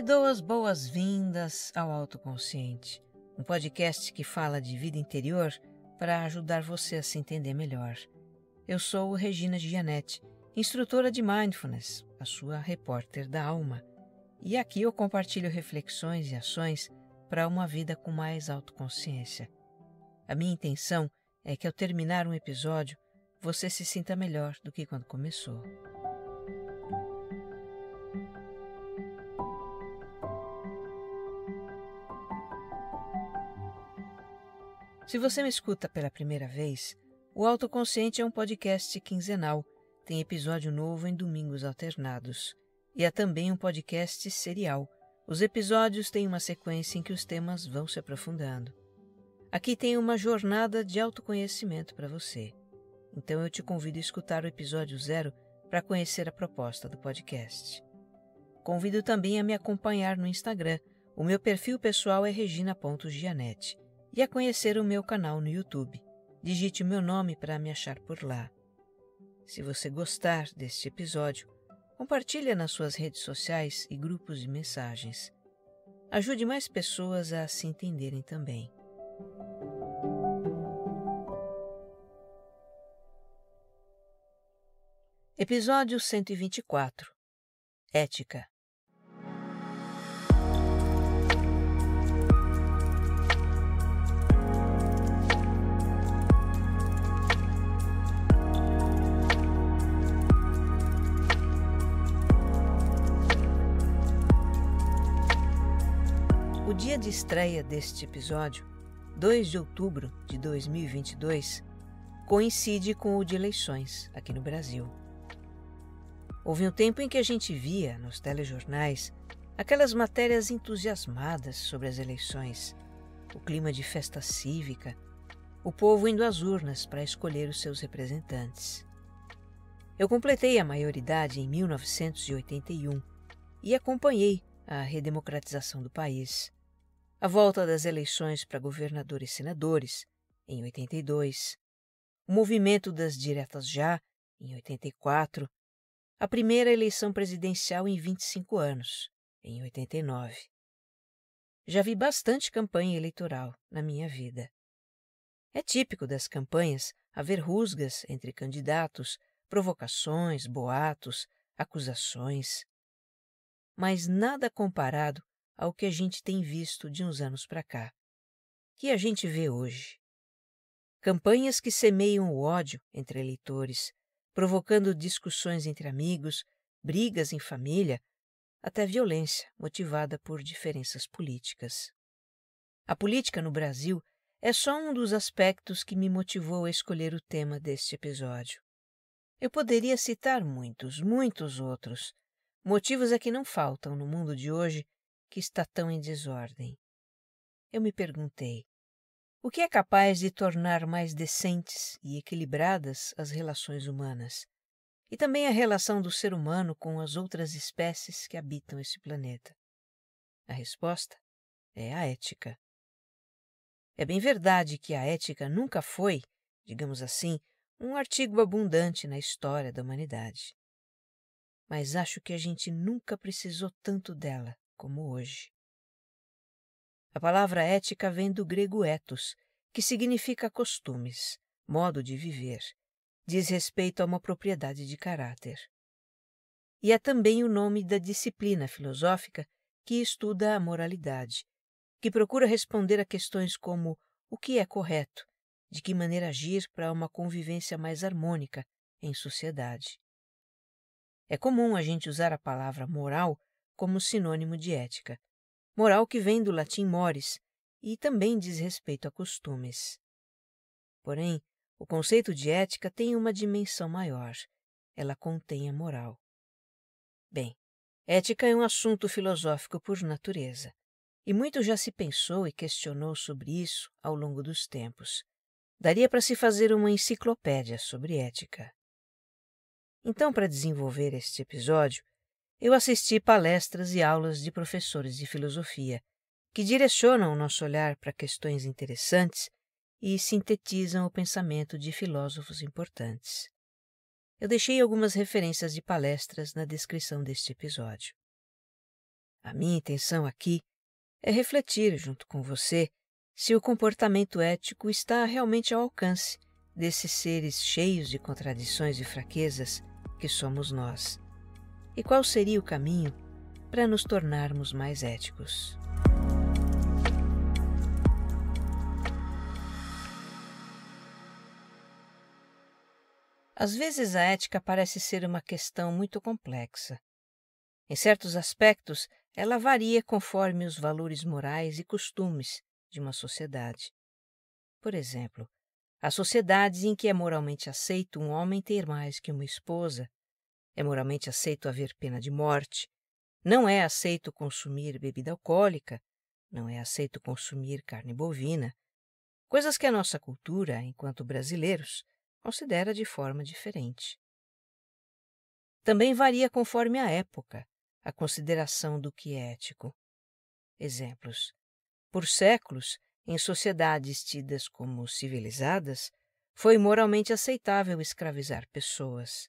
dou as boas-vindas ao Autoconsciente, um podcast que fala de vida interior para ajudar você a se entender melhor. Eu sou Regina Gianetti, instrutora de Mindfulness, a sua repórter da alma, e aqui eu compartilho reflexões e ações para uma vida com mais autoconsciência. A minha intenção é que ao terminar um episódio, você se sinta melhor do que quando começou. Se você me escuta pela primeira vez, o Autoconsciente é um podcast quinzenal, tem episódio novo em domingos alternados. E é também um podcast serial. Os episódios têm uma sequência em que os temas vão se aprofundando. Aqui tem uma jornada de autoconhecimento para você. Então eu te convido a escutar o episódio 0 para conhecer a proposta do podcast. Convido também a me acompanhar no Instagram. O meu perfil pessoal é regina.gianetti. E a conhecer o meu canal no YouTube. Digite o meu nome para me achar por lá. Se você gostar deste episódio, compartilhe nas suas redes sociais e grupos de mensagens. Ajude mais pessoas a se entenderem também. Episódio 124. Ética. O dia de estreia deste episódio, 2 de outubro de 2022, coincide com o de eleições aqui no Brasil. Houve um tempo em que a gente via nos telejornais aquelas matérias entusiasmadas sobre as eleições, o clima de festa cívica, o povo indo às urnas para escolher os seus representantes. Eu completei a maioridade em 1981 e acompanhei a redemocratização do país, a volta das eleições para governador e senadores, em 82, o movimento das diretas já, em 84, a primeira eleição presidencial em 25 anos, em 89. Já vi bastante campanha eleitoral na minha vida. É típico das campanhas haver rusgas entre candidatos, provocações, boatos, acusações. Mas nada comparado ao que a gente tem visto de uns anos para cá. Que a gente vê hoje. Campanhas que semeiam o ódio entre eleitores, provocando discussões entre amigos, brigas em família, até violência motivada por diferenças políticas. A política no Brasil é só um dos aspectos que me motivou a escolher o tema deste episódio. Eu poderia citar muitos outros. Motivos é que não faltam no mundo de hoje que está tão em desordem. Eu me perguntei, o que é capaz de tornar mais decentes e equilibradas as relações humanas? E também a relação do ser humano com as outras espécies que habitam esse planeta? A resposta é a ética. É bem verdade que a ética nunca foi, digamos assim, um artigo abundante na história da humanidade. Mas acho que a gente nunca precisou tanto dela como hoje. A palavra ética vem do grego ethos, que significa costumes, modo de viver, diz respeito a uma propriedade de caráter. E é também o nome da disciplina filosófica que estuda a moralidade, que procura responder a questões como o que é correto, de que maneira agir para uma convivência mais harmônica em sociedade. É comum a gente usar a palavra moral como sinônimo de ética. Moral que vem do latim mores e também diz respeito a costumes. Porém, o conceito de ética tem uma dimensão maior. Ela contém a moral. Bem, ética é um assunto filosófico por natureza, e muito já se pensou e questionou sobre isso ao longo dos tempos. Daria para se fazer uma enciclopédia sobre ética. Então, para desenvolver este episódio, eu assisti palestras e aulas de professores de filosofia, que direcionam o nosso olhar para questões interessantes e sintetizam o pensamento de filósofos importantes. Eu deixei algumas referências de palestras na descrição deste episódio. A minha intenção aqui é refletir junto com você se o comportamento ético está realmente ao alcance desses seres cheios de contradições e fraquezas que somos nós. E qual seria o caminho para nos tornarmos mais éticos? Às vezes a ética parece ser uma questão muito complexa. Em certos aspectos, ela varia conforme os valores morais e costumes de uma sociedade. Por exemplo, há sociedades em que é moralmente aceito um homem ter mais que uma esposa, é moralmente aceito haver pena de morte, não é aceito consumir bebida alcoólica, não é aceito consumir carne bovina, coisas que a nossa cultura, enquanto brasileiros, considera de forma diferente. Também varia conforme a época, a consideração do que é ético. Exemplos. Por séculos, em sociedades tidas como civilizadas, foi moralmente aceitável escravizar pessoas.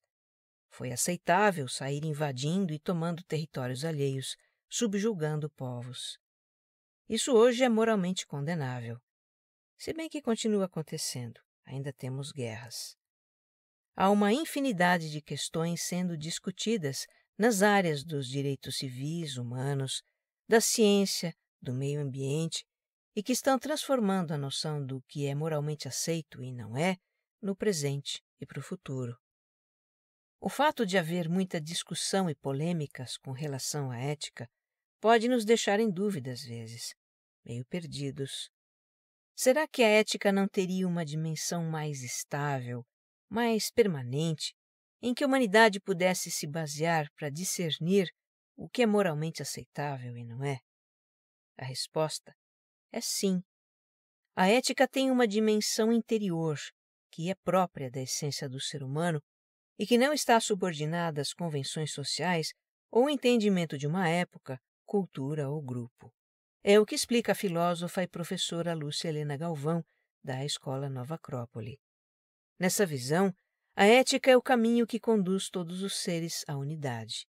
Foi aceitável sair invadindo e tomando territórios alheios, subjugando povos. Isso hoje é moralmente condenável. Se bem que continua acontecendo, ainda temos guerras. Há uma infinidade de questões sendo discutidas nas áreas dos direitos civis, humanos, da ciência, do meio ambiente e que estão transformando a noção do que é moralmente aceito e não é no presente e para o futuro. O fato de haver muita discussão e polêmicas com relação à ética pode nos deixar em dúvida às vezes, meio perdidos. Será que a ética não teria uma dimensão mais estável, mais permanente, em que a humanidade pudesse se basear para discernir o que é moralmente aceitável e não é? A resposta é sim. A ética tem uma dimensão interior, que é própria da essência do ser humano e que não está subordinada às convenções sociais ou ao entendimento de uma época, cultura ou grupo. É o que explica a filósofa e professora Lúcia Helena Galvão, da Escola Nova Acrópole. Nessa visão, a ética é o caminho que conduz todos os seres à unidade.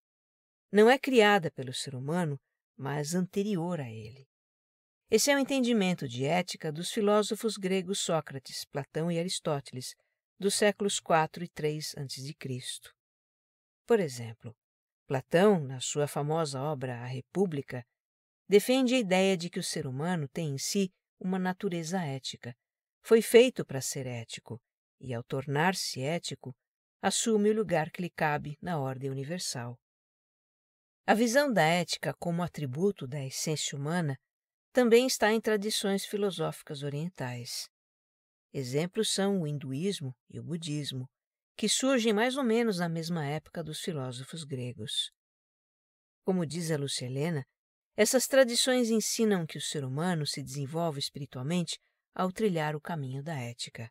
Não é criada pelo ser humano, mas anterior a ele. Esse é o entendimento de ética dos filósofos gregos Sócrates, Platão e Aristóteles, dos séculos IV e III a.C. Por exemplo, Platão, na sua famosa obra A República, defende a ideia de que o ser humano tem em si uma natureza ética, foi feito para ser ético e, ao tornar-se ético, assume o lugar que lhe cabe na ordem universal. A visão da ética como atributo da essência humana também está em tradições filosóficas orientais. Exemplos são o hinduísmo e o budismo, que surgem mais ou menos na mesma época dos filósofos gregos. Como diz a Lúcia Helena, essas tradições ensinam que o ser humano se desenvolve espiritualmente ao trilhar o caminho da ética.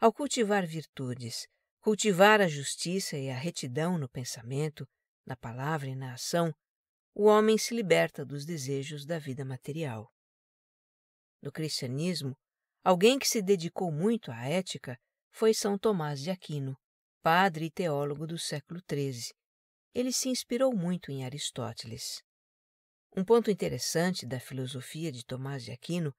Ao cultivar virtudes, cultivar a justiça e a retidão no pensamento, na palavra e na ação, o homem se liberta dos desejos da vida material. No cristianismo, alguém que se dedicou muito à ética foi São Tomás de Aquino, padre e teólogo do século XIII. Ele se inspirou muito em Aristóteles. Um ponto interessante da filosofia de Tomás de Aquino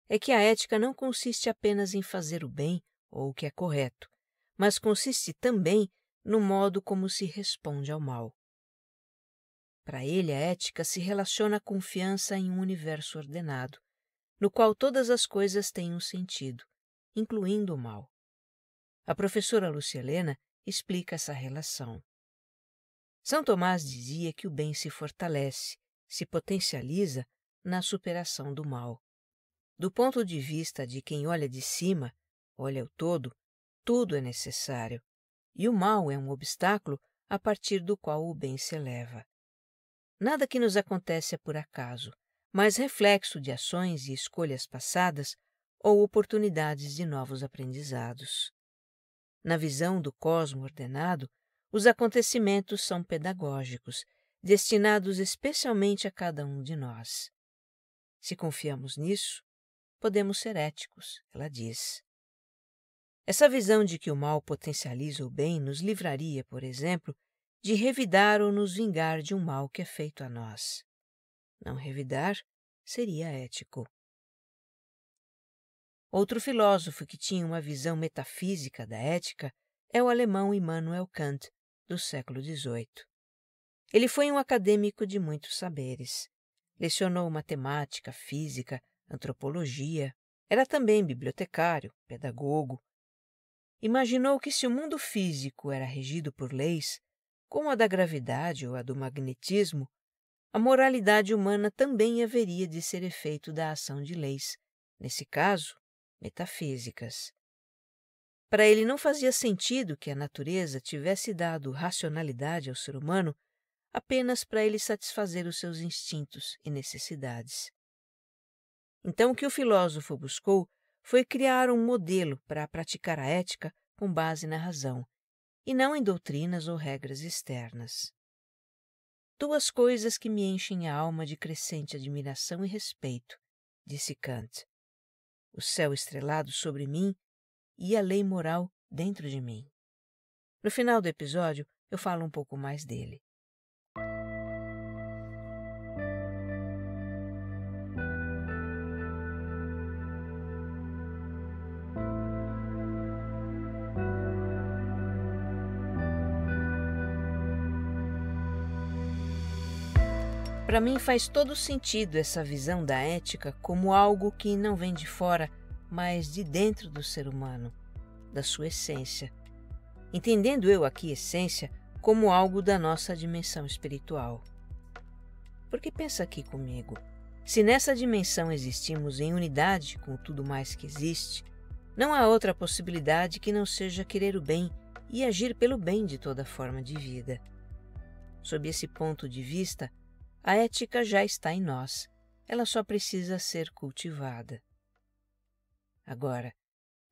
é que a ética não consiste apenas em fazer o bem ou o que é correto, mas consiste também no modo como se responde ao mal. Para ele, a ética se relaciona à confiança em um universo ordenado, no qual todas as coisas têm um sentido, incluindo o mal. A professora Lúcia Helena explica essa relação. São Tomás dizia que o bem se fortalece, se potencializa na superação do mal. Do ponto de vista de quem olha de cima, olha o todo, tudo é necessário, e o mal é um obstáculo a partir do qual o bem se eleva. Nada que nos acontece é por acaso, mas reflexo de ações e escolhas passadas ou oportunidades de novos aprendizados. Na visão do cosmo ordenado, os acontecimentos são pedagógicos, destinados especialmente a cada um de nós. Se confiamos nisso, podemos ser éticos, ela diz. Essa visão de que o mal potencializa o bem nos livraria, por exemplo, de revidar ou nos vingar de um mal que é feito a nós. Não revidar seria ético. Outro filósofo que tinha uma visão metafísica da ética é o alemão Immanuel Kant, do século XVIII. Ele foi um acadêmico de muitos saberes. Lecionou matemática, física, antropologia. Era também bibliotecário, pedagogo. Imaginou que se o mundo físico era regido por leis, como a da gravidade ou a do magnetismo, a moralidade humana também haveria de ser efeito da ação de leis, nesse caso, metafísicas. Para ele não fazia sentido que a natureza tivesse dado racionalidade ao ser humano apenas para ele satisfazer os seus instintos e necessidades. Então o que o filósofo buscou foi criar um modelo para praticar a ética com base na razão, e não em doutrinas ou regras externas. Duas coisas que me enchem a alma de crescente admiração e respeito, disse Kant: o céu estrelado sobre mim e a lei moral dentro de mim. No final do episódio, eu falo um pouco mais dele. Para mim faz todo sentido essa visão da ética como algo que não vem de fora, mas de dentro do ser humano, da sua essência. Entendendo eu aqui essência como algo da nossa dimensão espiritual. Porque pensa aqui comigo, se nessa dimensão existimos em unidade com tudo mais que existe, não há outra possibilidade que não seja querer o bem e agir pelo bem de toda forma de vida. Sob esse ponto de vista, a ética já está em nós, ela só precisa ser cultivada. Agora,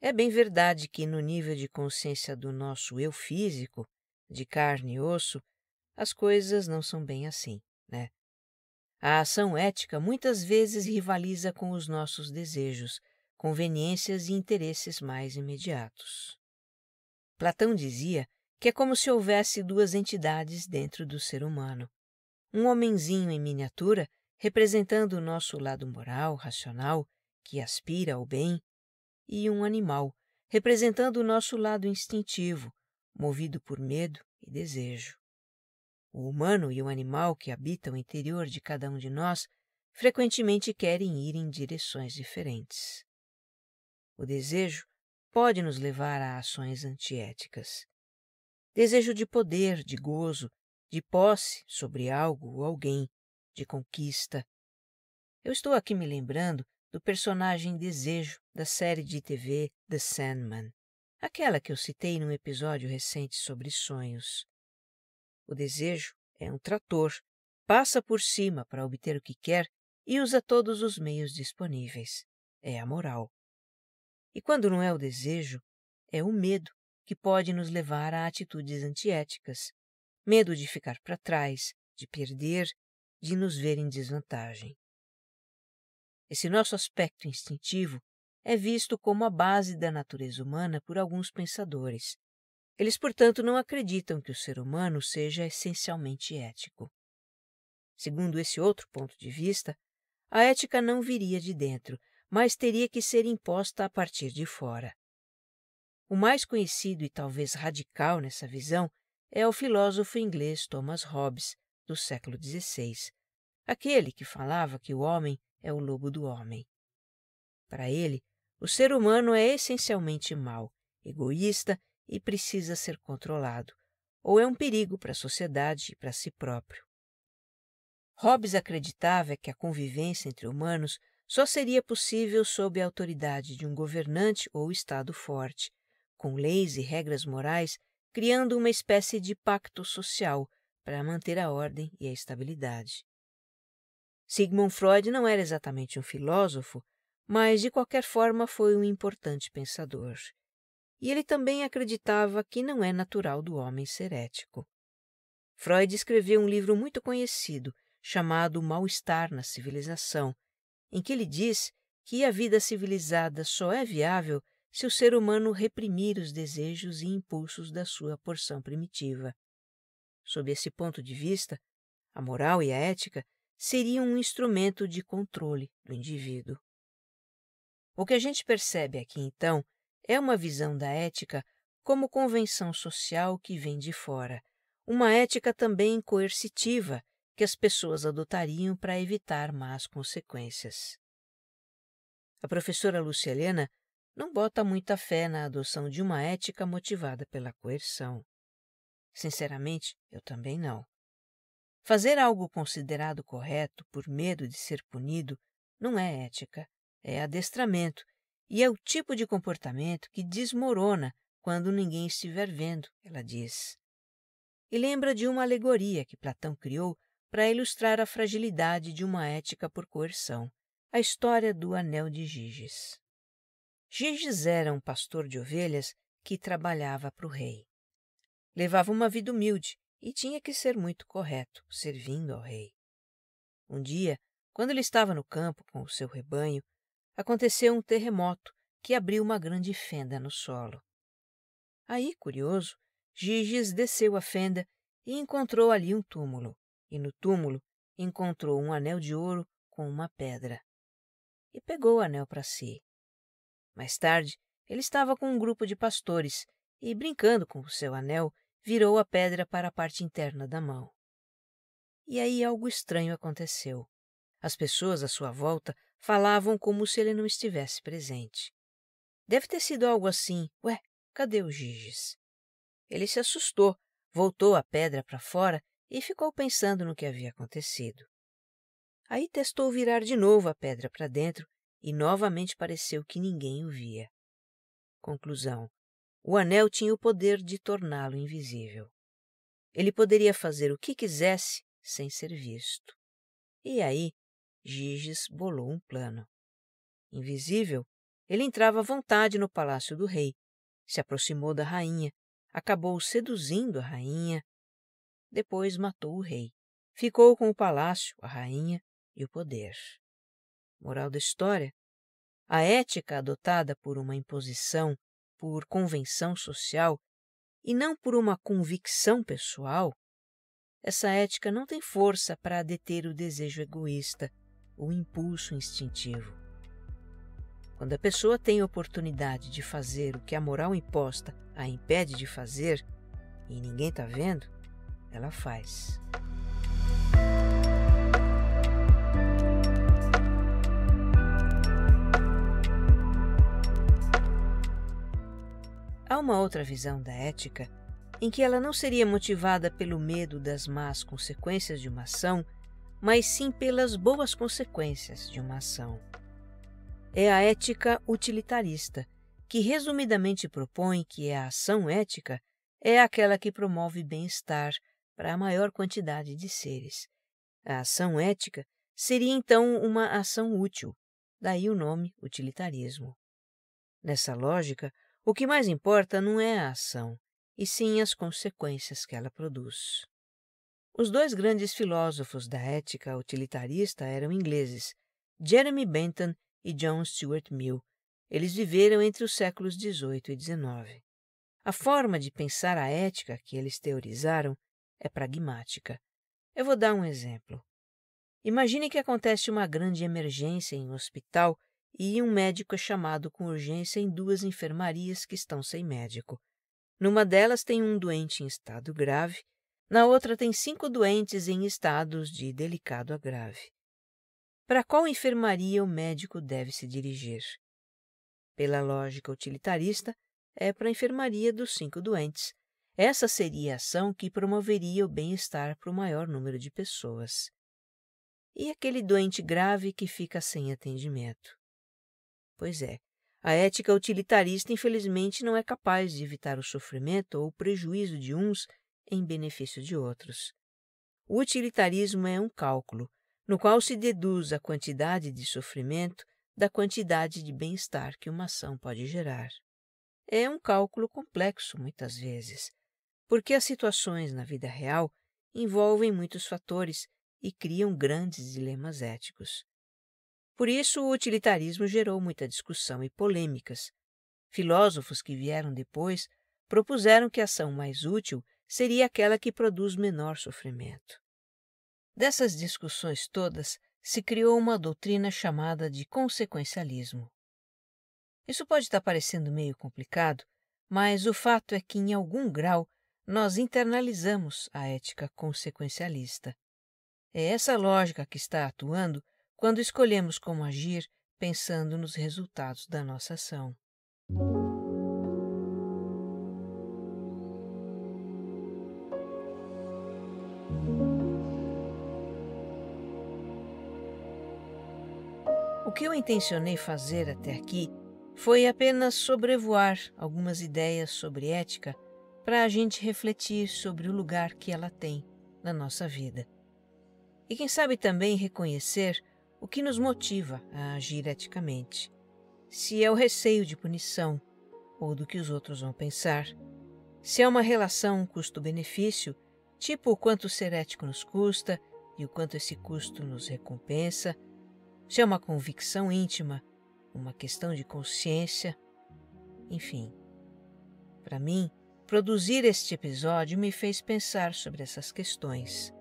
é bem verdade que no nível de consciência do nosso eu físico, de carne e osso, as coisas não são bem assim, né? A ação ética muitas vezes rivaliza com os nossos desejos, conveniências e interesses mais imediatos. Platão dizia que é como se houvesse duas entidades dentro do ser humano. Um homenzinho em miniatura, representando o nosso lado moral, racional, que aspira ao bem, e um animal, representando o nosso lado instintivo, movido por medo e desejo. O humano e o animal que habitam o interior de cada um de nós frequentemente querem ir em direções diferentes. O desejo pode nos levar a ações antiéticas. Desejo de poder, de gozo, de posse sobre algo ou alguém, de conquista. Eu estou aqui me lembrando do personagem Desejo da série de TV The Sandman, aquela que eu citei num episódio recente sobre sonhos. O desejo é um trator, passa por cima para obter o que quer e usa todos os meios disponíveis. É a moral. E quando não é o desejo, é o medo que pode nos levar a atitudes antiéticas. Medo de ficar para trás, de perder, de nos ver em desvantagem. Esse nosso aspecto instintivo é visto como a base da natureza humana por alguns pensadores. Eles, portanto, não acreditam que o ser humano seja essencialmente ético. Segundo esse outro ponto de vista, a ética não viria de dentro, mas teria que ser imposta a partir de fora. O mais conhecido e talvez radical nessa visão é o filósofo inglês Thomas Hobbes, do século XVI, aquele que falava que o homem é o lobo do homem. Para ele, o ser humano é essencialmente mau, egoísta e precisa ser controlado, ou é um perigo para a sociedade e para si próprio. Hobbes acreditava que a convivência entre humanos só seria possível sob a autoridade de um governante ou Estado forte, com leis e regras morais, criando uma espécie de pacto social para manter a ordem e a estabilidade. Sigmund Freud não era exatamente um filósofo, mas de qualquer forma foi um importante pensador. E ele também acreditava que não é natural do homem ser ético. Freud escreveu um livro muito conhecido, chamado O Mal-Estar na Civilização, em que ele diz que a vida civilizada só é viável se o ser humano reprimir os desejos e impulsos da sua porção primitiva. Sob esse ponto de vista, a moral e a ética seriam um instrumento de controle do indivíduo. O que a gente percebe aqui, então, é uma visão da ética como convenção social que vem de fora, uma ética também coercitiva que as pessoas adotariam para evitar más consequências. A professora Lúcia Helena não bota muita fé na adoção de uma ética motivada pela coerção. Sinceramente, eu também não. Fazer algo considerado correto por medo de ser punido não é ética, é adestramento, e é o tipo de comportamento que desmorona quando ninguém estiver vendo, ela diz. E lembra de uma alegoria que Platão criou para ilustrar a fragilidade de uma ética por coerção, a história do Anel de Giges. Giges era um pastor de ovelhas que trabalhava para o rei. Levava uma vida humilde e tinha que ser muito correto, servindo ao rei. Um dia, quando ele estava no campo com o seu rebanho, aconteceu um terremoto que abriu uma grande fenda no solo. Aí, curioso, Giges desceu a fenda e encontrou ali um túmulo, e no túmulo encontrou um anel de ouro com uma pedra. E pegou o anel para si. Mais tarde, ele estava com um grupo de pastores e, brincando com o seu anel, virou a pedra para a parte interna da mão. E aí algo estranho aconteceu. As pessoas à sua volta falavam como se ele não estivesse presente. Deve ter sido algo assim: ué, cadê o Giges? Ele se assustou, voltou a pedra para fora e ficou pensando no que havia acontecido. Aí testou virar de novo a pedra para dentro e novamente pareceu que ninguém o via. Conclusão: o anel tinha o poder de torná-lo invisível. Ele poderia fazer o que quisesse sem ser visto. E aí, Giges bolou um plano. Invisível, ele entrava à vontade no palácio do rei, se aproximou da rainha, acabou seduzindo a rainha, depois matou o rei. Ficou com o palácio, a rainha e o poder. Moral da história: a ética adotada por uma imposição, por convenção social, e não por uma convicção pessoal, essa ética não tem força para deter o desejo egoísta, o impulso instintivo. Quando a pessoa tem a oportunidade de fazer o que a moral imposta a impede de fazer, e ninguém está vendo, ela faz. Há uma outra visão da ética em que ela não seria motivada pelo medo das más consequências de uma ação, mas sim pelas boas consequências de uma ação. É a ética utilitarista, que resumidamente propõe que a ação ética é aquela que promove bem-estar para a maior quantidade de seres. A ação ética seria então uma ação útil, daí o nome utilitarismo. Nessa lógica, o que mais importa não é a ação, e sim as consequências que ela produz. Os dois grandes filósofos da ética utilitarista eram ingleses, Jeremy Bentham e John Stuart Mill. Eles viveram entre os séculos XVIII e XIX. A forma de pensar a ética que eles teorizaram é pragmática. Eu vou dar um exemplo. Imagine que acontece uma grande emergência em um hospital e um médico é chamado com urgência em duas enfermarias que estão sem médico. Numa delas tem um doente em estado grave, na outra tem 5 doentes em estados de delicado a grave. Para qual enfermaria o médico deve se dirigir? Pela lógica utilitarista, é para a enfermaria dos 5 doentes. Essa seria a ação que promoveria o bem-estar para o maior número de pessoas. E aquele doente grave que fica sem atendimento? Pois é, a ética utilitarista infelizmente não é capaz de evitar o sofrimento ou o prejuízo de uns em benefício de outros. O utilitarismo é um cálculo, no qual se deduz a quantidade de sofrimento da quantidade de bem-estar que uma ação pode gerar. É um cálculo complexo, muitas vezes, porque as situações na vida real envolvem muitos fatores e criam grandes dilemas éticos. Por isso, o utilitarismo gerou muita discussão e polêmicas. Filósofos que vieram depois propuseram que a ação mais útil seria aquela que produz menor sofrimento. Dessas discussões todas se criou uma doutrina chamada de consequencialismo. Isso pode estar parecendo meio complicado, mas o fato é que, em algum grau, nós internalizamos a ética consequencialista. É essa lógica que está atuando quando escolhemos como agir pensando nos resultados da nossa ação. O que eu intencionei fazer até aqui foi apenas sobrevoar algumas ideias sobre ética para a gente refletir sobre o lugar que ela tem na nossa vida. E quem sabe também reconhecer o que nos motiva a agir eticamente. Se é o receio de punição ou do que os outros vão pensar, se é uma relação custo-benefício, tipo o quanto ser ético nos custa e o quanto esse custo nos recompensa, se é uma convicção íntima, uma questão de consciência, enfim. Para mim, produzir este episódio me fez pensar sobre essas questões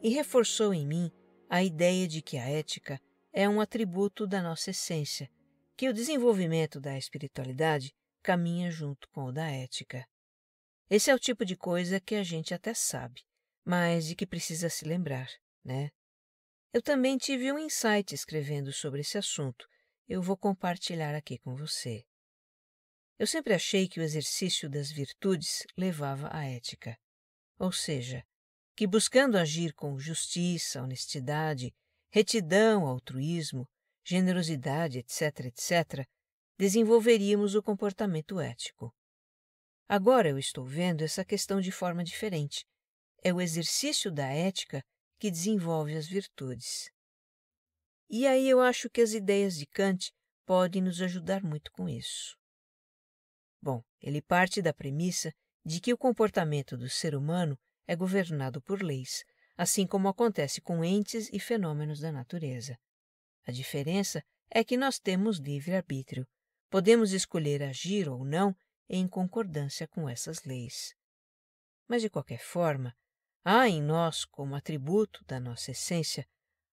e reforçou em mim a ideia de que a ética é um atributo da nossa essência, que o desenvolvimento da espiritualidade caminha junto com o da ética. Esse é o tipo de coisa que a gente até sabe, mas de que precisa se lembrar, né? Eu também tive um insight escrevendo sobre esse assunto. Eu vou compartilhar aqui com você. Eu sempre achei que o exercício das virtudes levava à ética. Ou seja, que buscando agir com justiça, honestidade, retidão, altruísmo, generosidade, etc., desenvolveríamos o comportamento ético. Agora eu estou vendo essa questão de forma diferente. É o exercício da ética que desenvolve as virtudes. E aí eu acho que as ideias de Kant podem nos ajudar muito com isso. Bom, ele parte da premissa de que o comportamento do ser humano é governado por leis, assim como acontece com entes e fenômenos da natureza. A diferença é que nós temos livre-arbítrio. Podemos escolher agir ou não em concordância com essas leis. Mas, de qualquer forma, há em nós, como atributo da nossa essência,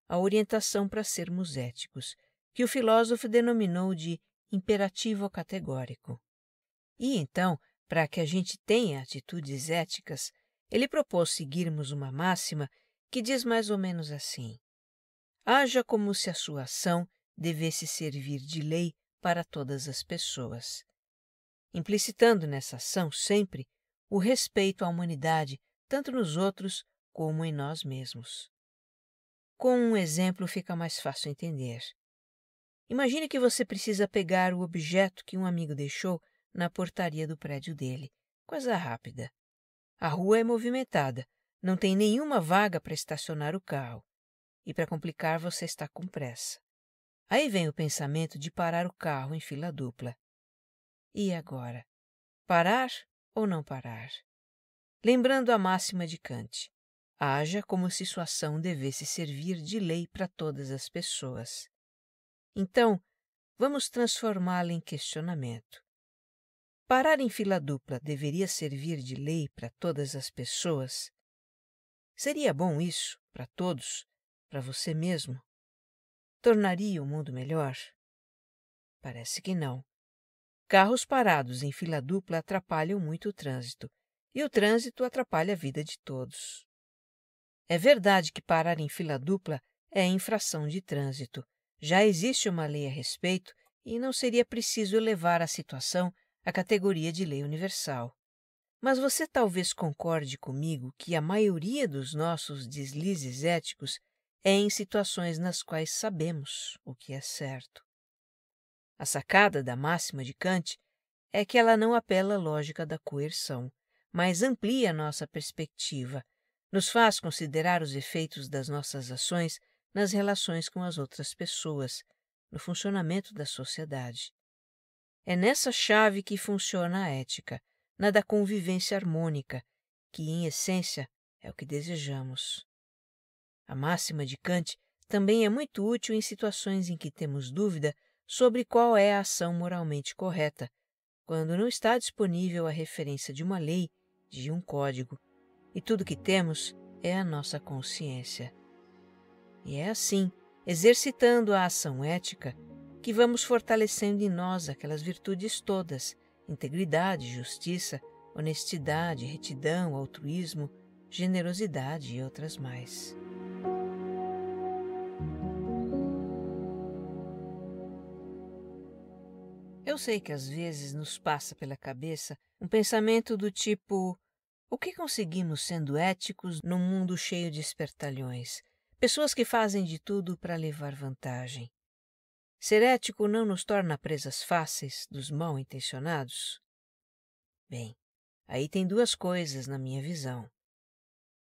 a orientação para sermos éticos, que o filósofo denominou de imperativo categórico. E então, para que a gente tenha atitudes éticas, ele propôs seguirmos uma máxima que diz mais ou menos assim: haja como se a sua ação devesse servir de lei para todas as pessoas, implicitando nessa ação sempre o respeito à humanidade, tanto nos outros como em nós mesmos. Com um exemplo fica mais fácil entender. Imagine que você precisa pegar o objeto que um amigo deixou na portaria do prédio dele. Coisa rápida. A rua é movimentada, não tem nenhuma vaga para estacionar o carro. E para complicar, você está com pressa. Aí vem o pensamento de parar o carro em fila dupla. E agora? Parar ou não parar? Lembrando a máxima de Kant, haja como se sua ação devesse servir de lei para todas as pessoas. Então, vamos transformá-la em questionamento. Parar em fila dupla deveria servir de lei para todas as pessoas? Seria bom isso para todos, para você mesmo? Tornaria o mundo melhor? Parece que não. Carros parados em fila dupla atrapalham muito o trânsito, e o trânsito atrapalha a vida de todos. É verdade que parar em fila dupla é infração de trânsito. Já existe uma lei a respeito e não seria preciso elevar a situação à categoria de lei universal. Mas você talvez concorde comigo que a maioria dos nossos deslizes éticos é em situações nas quais sabemos o que é certo. A sacada da máxima de Kant é que ela não apela à lógica da coerção, mas amplia nossa perspectiva, nos faz considerar os efeitos das nossas ações nas relações com as outras pessoas, no funcionamento da sociedade. É nessa chave que funciona a ética, na da convivência harmônica, que, em essência, é o que desejamos. A máxima de Kant também é muito útil em situações em que temos dúvida sobre qual é a ação moralmente correta, quando não está disponível a referência de uma lei, de um código, e tudo que temos é a nossa consciência. E é assim, exercitando a ação ética, que vamos fortalecendo em nós aquelas virtudes todas: integridade, justiça, honestidade, retidão, altruísmo, generosidade e outras mais. Eu sei que às vezes nos passa pela cabeça um pensamento do tipo: o que conseguimos sendo éticos num mundo cheio de espertalhões? Pessoas que fazem de tudo para levar vantagem. Ser ético não nos torna presas fáceis dos mal-intencionados? Bem, aí tem duas coisas na minha visão.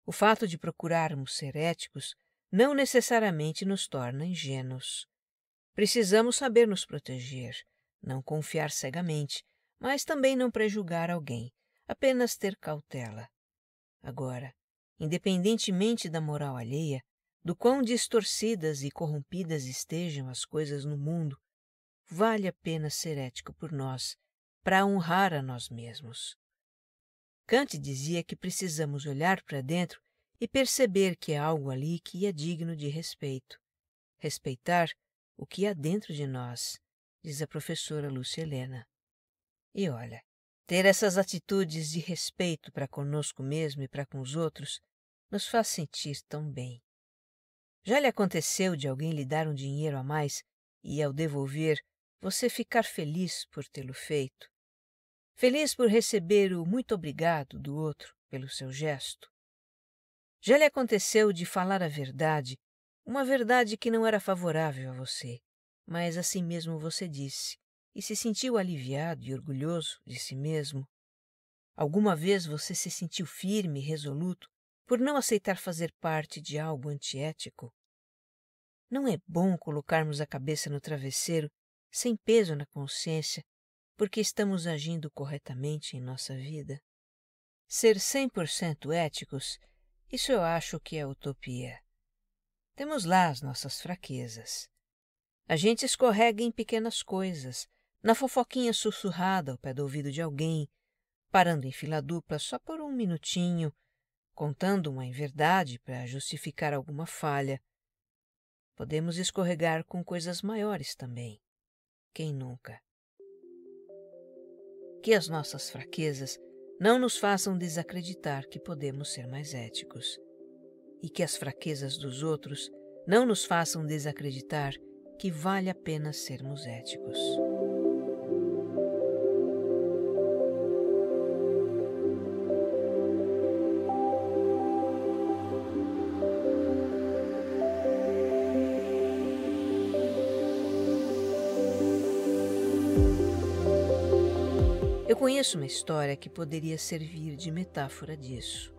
O fato de procurarmos ser éticos não necessariamente nos torna ingênuos. Precisamos saber nos proteger, não confiar cegamente, mas também não prejulgar alguém, apenas ter cautela. Agora, independentemente da moral alheia, do quão distorcidas e corrompidas estejam as coisas no mundo, vale a pena ser ético por nós, para honrar a nós mesmos. Kant dizia que precisamos olhar para dentro e perceber que há algo ali que é digno de respeito. Respeitar o que há dentro de nós, diz a professora Lúcia Helena. E olha, ter essas atitudes de respeito para conosco mesmo e para com os outros nos faz sentir tão bem. Já lhe aconteceu de alguém lhe dar um dinheiro a mais e, ao devolver, você ficar feliz por tê-lo feito? Feliz por receber o muito obrigado do outro pelo seu gesto? Já lhe aconteceu de falar a verdade, uma verdade que não era favorável a você, mas assim mesmo você disse, e se sentiu aliviado e orgulhoso de si mesmo? Alguma vez você se sentiu firme e resoluto por não aceitar fazer parte de algo antiético? Não é bom colocarmos a cabeça no travesseiro, sem peso na consciência, porque estamos agindo corretamente em nossa vida? Ser 100% éticos, isso eu acho que é utopia. Temos lá as nossas fraquezas. A gente escorrega em pequenas coisas, na fofoquinha sussurrada ao pé do ouvido de alguém, parando em fila dupla só por um minutinho, contando uma inverdade para justificar alguma falha. Podemos escorregar com coisas maiores também. Quem nunca? Que as nossas fraquezas não nos façam desacreditar que podemos ser mais éticos. E que as fraquezas dos outros não nos façam desacreditar que vale a pena sermos éticos. Eu conheço uma história que poderia servir de metáfora disso.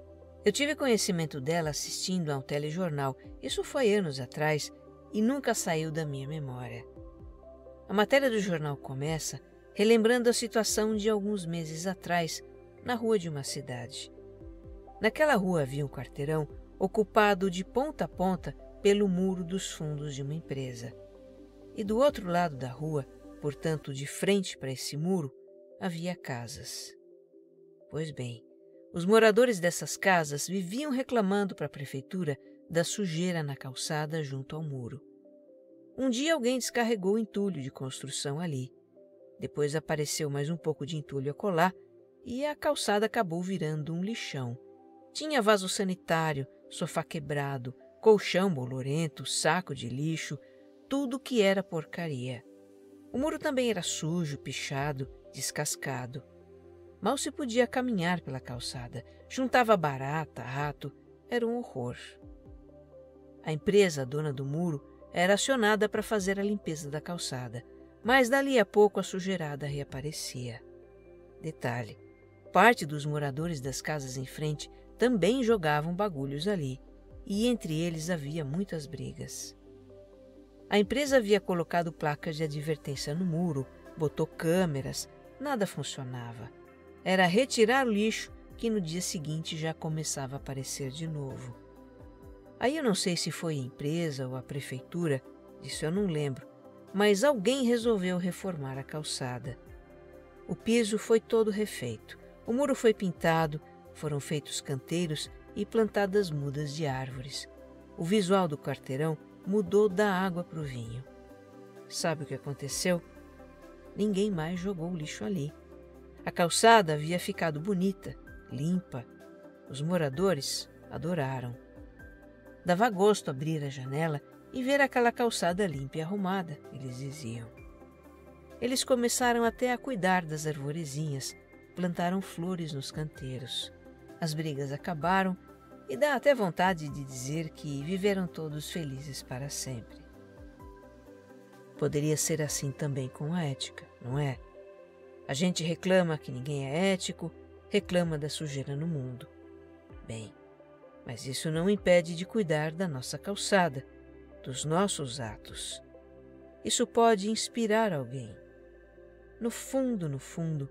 Eu tive conhecimento dela assistindo a um telejornal, isso foi anos atrás, e nunca saiu da minha memória. A matéria do jornal começa relembrando a situação de alguns meses atrás, na rua de uma cidade. Naquela rua havia um quarteirão ocupado de ponta a ponta pelo muro dos fundos de uma empresa. E do outro lado da rua, portanto de frente para esse muro, havia casas. Pois bem, os moradores dessas casas viviam reclamando para a prefeitura da sujeira na calçada junto ao muro. Um dia alguém descarregou entulho de construção ali. Depois apareceu mais um pouco de entulho acolá e a calçada acabou virando um lixão. Tinha vaso sanitário, sofá quebrado, colchão bolorento, saco de lixo, tudo que era porcaria. O muro também era sujo, pichado, descascado. Mal se podia caminhar pela calçada. Juntava barata, rato. Era um horror. A empresa, dona do muro, era acionada para fazer a limpeza da calçada, mas dali a pouco a sujeirada reaparecia. Detalhe, parte dos moradores das casas em frente também jogavam bagulhos ali, e entre eles havia muitas brigas. A empresa havia colocado placas de advertência no muro, botou câmeras, nada funcionava. Era retirar o lixo que no dia seguinte já começava a aparecer de novo. Aí eu não sei se foi a empresa ou a prefeitura, disso eu não lembro, mas alguém resolveu reformar a calçada. O piso foi todo refeito, o muro foi pintado, foram feitos canteiros e plantadas mudas de árvores. O visual do quarteirão mudou da água para o vinho. Sabe o que aconteceu? Ninguém mais jogou lixo ali. A calçada havia ficado bonita, limpa. Os moradores adoraram. Dava gosto abrir a janela e ver aquela calçada limpa e arrumada, eles diziam. Eles começaram até a cuidar das arvorezinhas, plantaram flores nos canteiros. As brigas acabaram e dá até vontade de dizer que viveram todos felizes para sempre. Poderia ser assim também com a ética, não é? A gente reclama que ninguém é ético, reclama da sujeira no mundo. Bem, mas isso não impede de cuidar da nossa calçada, dos nossos atos. Isso pode inspirar alguém. No fundo,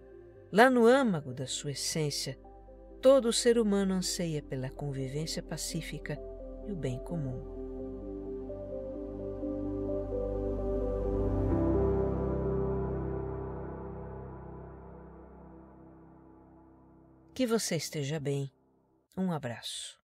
lá no âmago da sua essência, todo ser humano anseia pela convivência pacífica e o bem comum. Que você esteja bem. Um abraço.